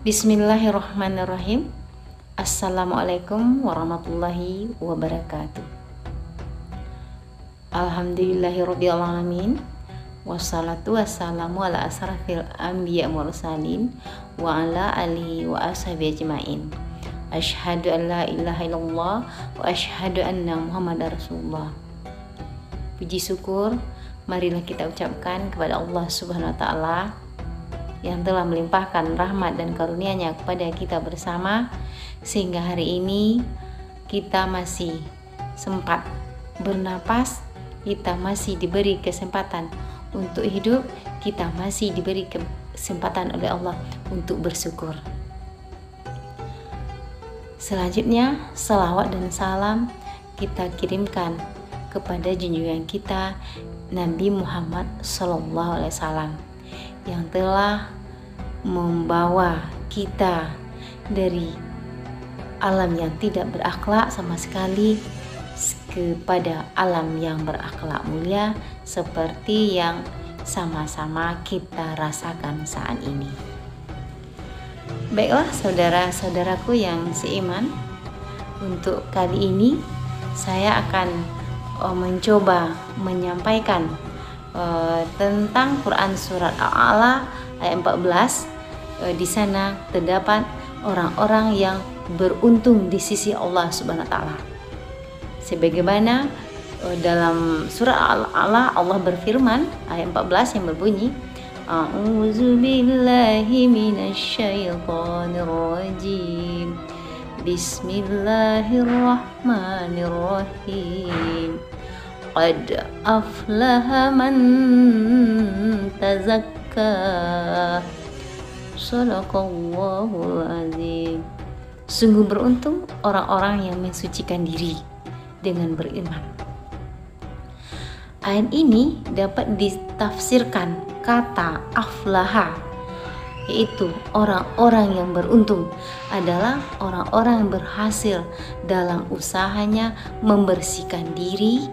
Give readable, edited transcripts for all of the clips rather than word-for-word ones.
Bismillahirrahmanirrahim. Assalamualaikum warahmatullahi wabarakatuh. Alhamdulillahirabbil alamin. Wassalatu wassalamu ala asrafil anbiya mursalin wa ala alihi wa ashabihi ajmain. Asyhadu an la ilaha illallah wa asyhadu anna Muhammadar Rasulullah. Puji syukur marilah kita ucapkan kepada Allah Subhanahu wa taala yang telah melimpahkan rahmat dan karunia-Nya kepada kita bersama, sehingga hari ini kita masih sempat bernapas, kita masih diberi kesempatan untuk hidup, kita masih diberi kesempatan oleh Allah untuk bersyukur. Selanjutnya, salawat dan salam kita kirimkan kepada junjungan kita Nabi Muhammad SAW yang telah membawa kita dari alam yang tidak berakhlak sama sekali kepada alam yang berakhlak mulia seperti yang sama-sama kita rasakan saat ini. Baiklah saudara-saudaraku yang seiman, untuk kali ini saya akan mencoba menyampaikan tentang Quran surat Al-A'la ayat 14. Di sana terdapat orang-orang yang beruntung di sisi Allah Subhanahu wa taala. Sebagaimana dalam surah Al-A'la Allah berfirman ayat 14 yang berbunyi, A'udzu billahi minasyaitonir rajim. Bismillahirrahmanirrahim. Qad aflaha man tazakka. Shadaqallahul azim. Sungguh beruntung orang-orang yang mensucikan diri dengan beriman. Ayat ini dapat ditafsirkan kata aflaha, yaitu orang-orang yang beruntung adalah orang-orang yang berhasil dalam usahanya membersihkan diri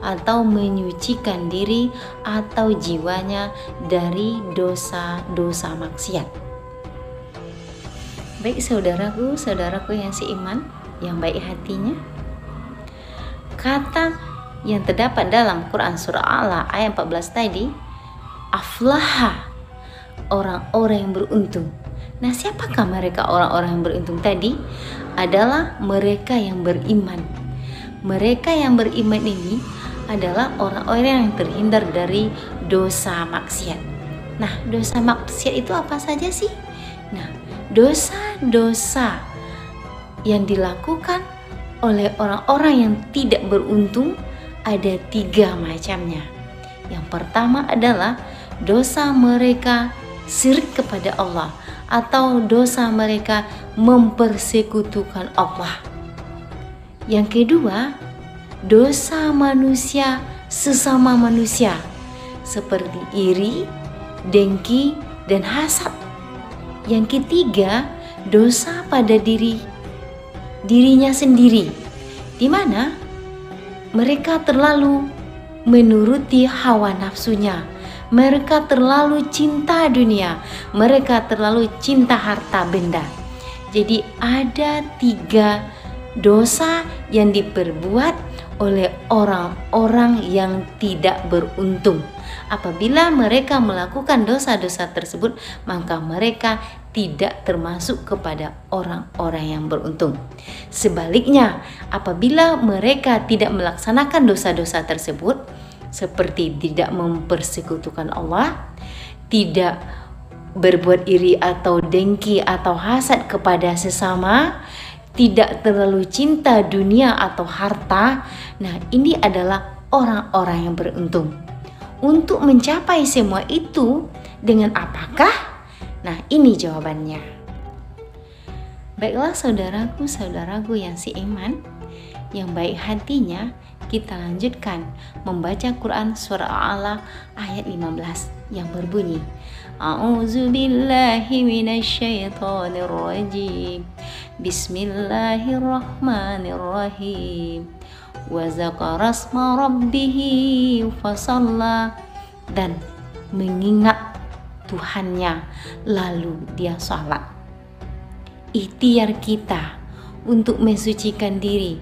atau menyucikan diri atau jiwanya dari dosa-dosa maksiat. Baik saudaraku yang seiman, yang baik hatinya, kata yang terdapat dalam Quran surah Al-A'la ayat 14 tadi, aflaha, orang-orang yang beruntung. Nah, siapakah mereka orang-orang yang beruntung tadi? Adalah mereka yang beriman. Mereka yang beriman ini adalah orang-orang yang terhindar dari dosa maksiat. Nah, dosa maksiat itu apa saja sih? Nah, dosa-dosa yang dilakukan oleh orang-orang yang tidak beruntung ada 3 macamnya. Yang pertama adalah dosa mereka syirik kepada Allah atau dosa mereka mempersekutukan Allah. Yang kedua, dosa manusia sesama manusia seperti iri, dengki, dan hasad. Yang ketiga, dosa pada dirinya sendiri, di mana mereka terlalu menuruti hawa nafsunya, mereka terlalu cinta dunia, mereka terlalu cinta harta benda. Jadi ada 3 dosa yang diperbuat oleh orang-orang yang tidak beruntung. Apabila mereka melakukan dosa-dosa tersebut, maka mereka tidak termasuk kepada orang-orang yang beruntung. Sebaliknya, apabila mereka tidak melaksanakan dosa-dosa tersebut, seperti tidak mempersekutukan Allah, tidak berbuat iri atau dengki atau hasad kepada sesama, tidak terlalu cinta dunia atau harta, nah ini adalah orang-orang yang beruntung. Untuk mencapai semua itu dengan apakah? Nah, ini jawabannya. Baiklah saudaraku yang seiman, yang baik hatinya, kita lanjutkan membaca Quran surah Al-A'la ayat 15 yang berbunyi, A'udzu billahi minasyaitonir rajim. Bismillahirrahmanirrahim. Wa zakara asma rabbihi fasalla, dan mengingat Tuhannya lalu dia sholat. ikhtiar kita untuk mensucikan diri,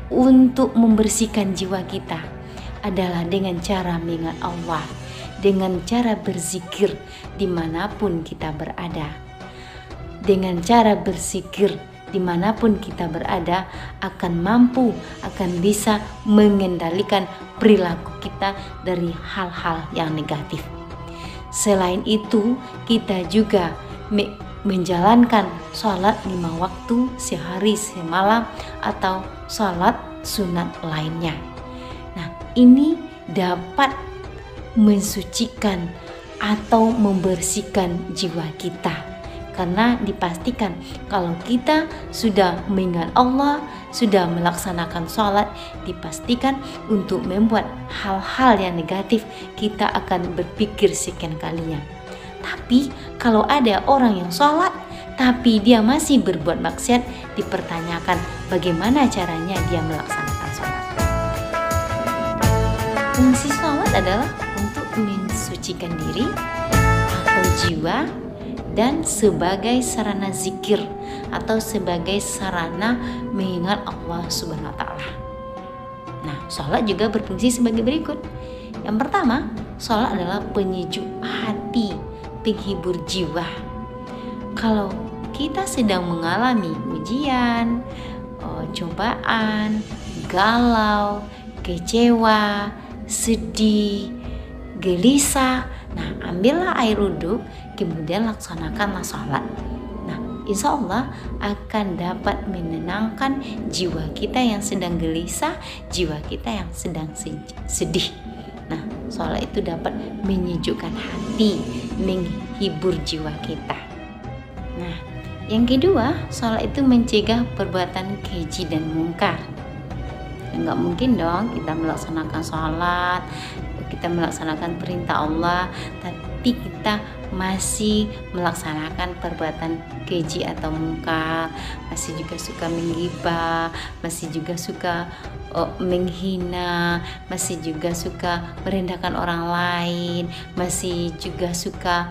untuk membersihkan jiwa kita adalah dengan cara mengingat Allah, dengan cara berzikir dimanapun kita berada. Dengan cara berzikir dimanapun kita berada akan mampu, akan bisa mengendalikan perilaku kita dari hal-hal yang negatif. Selain itu, kita juga menjalankan sholat 5 waktu sehari semalam atau sholat sunat lainnya. Nah, ini dapat mensucikan atau membersihkan jiwa kita, karena dipastikan kalau kita sudah mengingat Allah, sudah melaksanakan sholat, dipastikan untuk membuat hal-hal yang negatif kita akan berpikir sekian kalinya. Tapi kalau ada orang yang sholat tapi dia masih berbuat maksiat, dipertanyakan bagaimana caranya dia melaksanakan sholat. Fungsi sholat adalah untuk mensucikan diri atau jiwa, dan sebagai sarana zikir atau sebagai sarana mengingat Allah Subhanahu wa Ta'ala. Nah, sholat juga berfungsi sebagai berikut. Yang pertama, sholat adalah penyejuk hati, penghibur jiwa. Kalau kita sedang mengalami ujian, cobaan, galau, kecewa, sedih, gelisah, nah ambillah air wudhu, kemudian laksanakanlah sholat. Nah, insya Allah akan dapat menenangkan jiwa kita yang sedang gelisah, jiwa kita yang sedang sedih. Nah, sholat itu dapat menyejukkan hati, menghibur jiwa kita. Nah, yang kedua, sholat itu mencegah perbuatan keji dan mungkar. Enggak mungkin dong kita melaksanakan sholat, kita melaksanakan perintah Allah, tapi kita masih melaksanakan perbuatan keji atau mungkar, masih juga suka menggibah, masih juga suka menghina, masih juga suka merendahkan orang lain, masih juga suka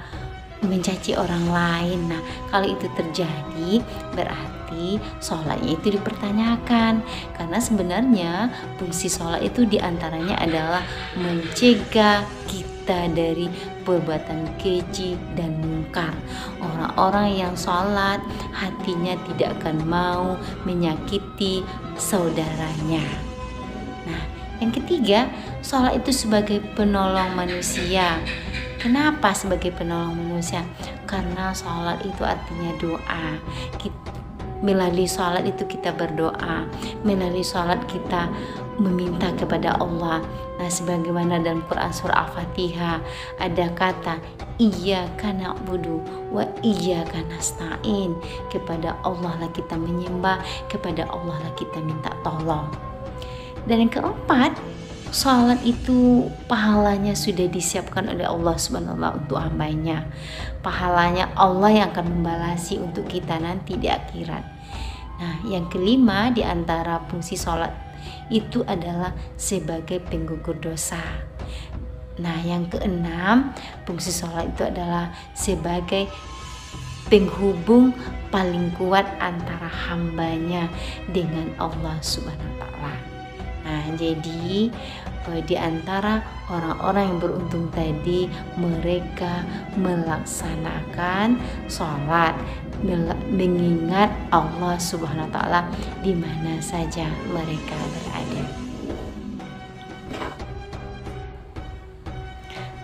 mencaci orang lain. Nah, kalau itu terjadi berarti sholatnya itu dipertanyakan, karena sebenarnya fungsi sholat itu diantaranya adalah mencegah kita dari perbuatan keji dan mungkar. Orang-orang yang sholat hatinya tidak akan mau menyakiti saudaranya. Nah, yang ketiga, sholat itu sebagai penolong manusia. Kenapa sebagai penolong manusia? Karena sholat itu artinya doa. Melalui sholat itu kita berdoa, melalui sholat kita meminta kepada Allah. Nah, sebagaimana dalam Quran surah Al-Fatihah ada kata iyyaka na'budu wa iyyaka nasta'in. Kepada Allah lah kita menyembah, kepada Allah lah kita minta tolong. Dan yang keempat, sholat itu pahalanya sudah disiapkan oleh Allah Subhanahu wa Ta'ala untuk hambanya. Pahalanya Allah yang akan membalasi untuk kita nanti di akhirat. Nah, yang kelima di antara fungsi sholat itu adalah sebagai penggugur dosa. Nah, yang keenam, fungsi sholat itu adalah sebagai penghubung paling kuat antara hambanya dengan Allah Subhanahu wa Ta'ala. Nah, jadi di antara orang-orang yang beruntung tadi, mereka melaksanakan sholat, mengingat Allah Subhanahu wa Ta'ala di mana saja mereka berada.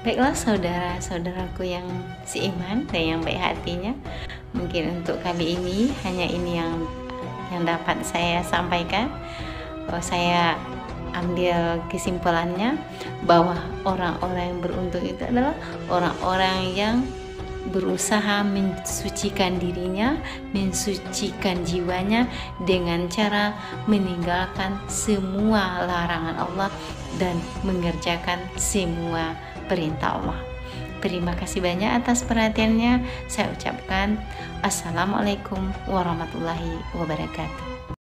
Baiklah saudara-saudaraku yang seiman dan yang baik hatinya, mungkin untuk kali ini hanya ini yang dapat saya sampaikan. Saya ambil kesimpulannya bahwa orang-orang yang beruntung itu adalah orang-orang yang berusaha mensucikan dirinya, mensucikan jiwanya dengan cara meninggalkan semua larangan Allah dan mengerjakan semua perintah Allah. Terima kasih banyak atas perhatiannya. Saya ucapkan Assalamualaikum warahmatullahi wabarakatuh.